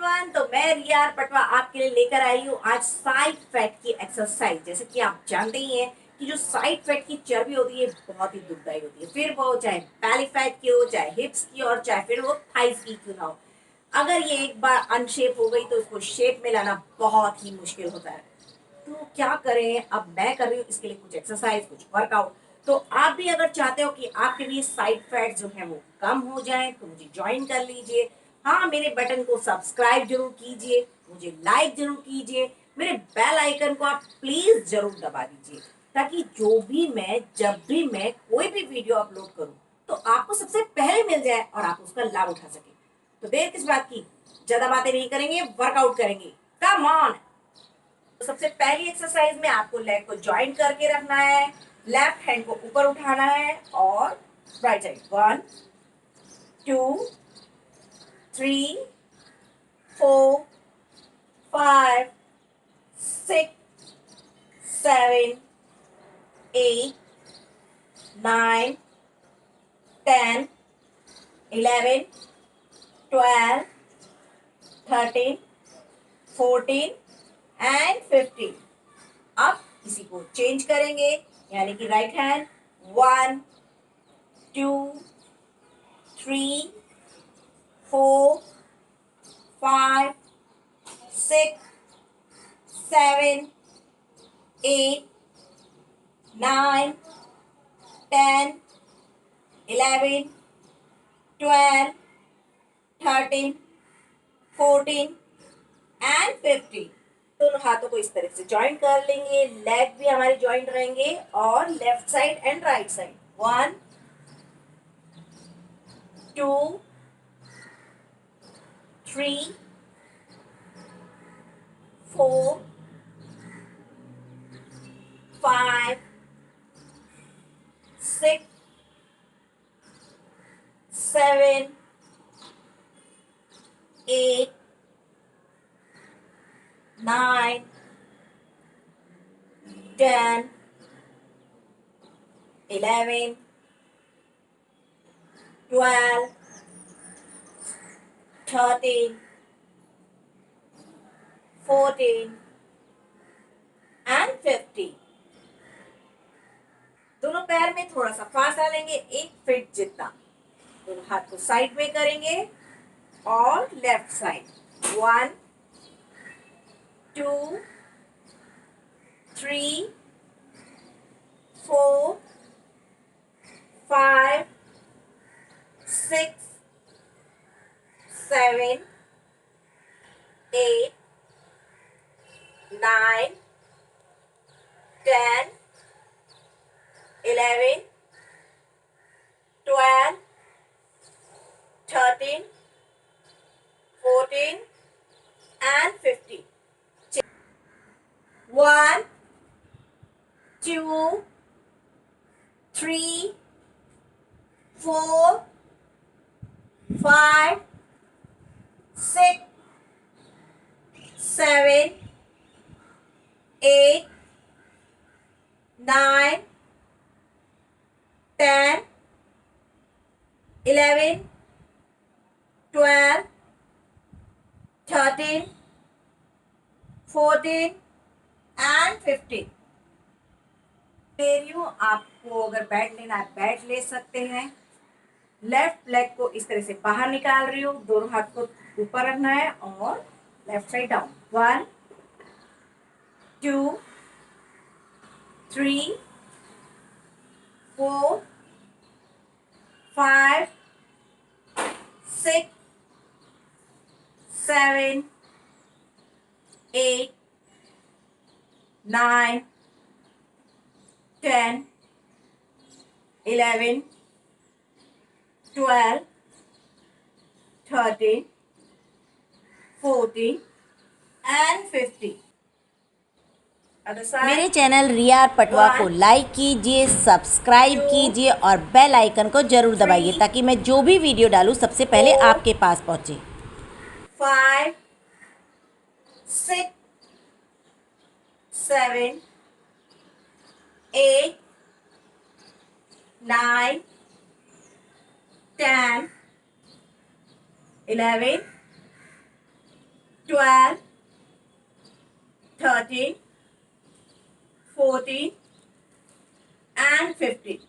Everyone, तो मैं रिया are Patwa आपके लिए लेकर आई हूँ आज साइड फैट की एक्सरसाइज। जैसे कि आप जानते ही हैं कि जो साइड फैट की चर्बी होती है बहुत ही दुखदाई होती है, फिर वो चाहे बैली फैट की हो, चाहे हिप्स की, और चाहे फिर वो थाइस की क्यों ना हो। अगर ये एक बार अनशेप हो गई तो उसको शेप में लाना बहुत ही मुश्किल होता है। तो क्या करें, अब मैं कर रही हूँ इसके लिए कुछ एक्सरसाइज, कुछ वर्कआउट। तो आप भी अगर चाहते हो कि आपके भी साइड फैट जो है वो कम हो जाए तो मुझे ज्वाइन कर लीजिए। हाँ, मेरे बटन को सब्सक्राइब जरूर कीजिए, मुझे लाइक जरूर कीजिए, मेरे बेल आइकन को आप प्लीज जरूर दबा दीजिए, ताकि जो भी मैं जब भी मैं कोई भी वीडियो अपलोड करूं तो आपको सबसे पहले मिल जाए और आप उसका लाभ उठा सके। तो देर किस बात की, ज्यादा बातें नहीं करेंगे, वर्कआउट करेंगे। Come on. तो सबसे पहली एक्सरसाइज में आपको लेग को ज्वाइंट करके रखना है, लेफ्ट हैंड को ऊपर उठाना है और राइट साइड 1 2 3 4 5 6 7 8 9 10 11 12 13 14 एंड 15। अब इसी को चेंज करेंगे, यानी कि राइट हैंड 1 2 3 4 5 6 7 8 9 10 11 12 13 14 एंड 15। दोनों हाथों को इस तरह से ज्वाइंट कर लेंगे, लेग भी हमारे ज्वाइंट रहेंगे, और left side and right side 1 2 3 4 5 6 7 8 9 10 11 12 13 14 and 15। दोनों पैर में थोड़ा सा फासला लेंगे, 1 फीट जितना। दोनों हाथ को साइड में करेंगे और लेफ्ट साइड 1 2 3 4 5 6 7 8 9 10 11 12 13 14 and 15। 1 2 3 4 5 6 7 8 9 10 11 12 13 14 एंड 15। ले रही हूँ, आपको अगर बैट लेना है बैट ले सकते हैं। लेफ्ट लेग को इस तरह से बाहर निकाल रही हूँ, दोनों हाथ को ऊपर रखना है और लेफ्ट साइड डाउन 1 2 3 4 5 6 7 8 9 10 11 12 13 14 एंड 15। मेरे चैनल रिया आर पटवा को लाइक कीजिए, सब्सक्राइब कीजिए और बेल आइकन को जरूर दबाइए ताकि मैं जो भी वीडियो डालूं सबसे पहले आपके पास पहुंचे। 5 6 7 8 9 10 11 12, 13, 14 and 15.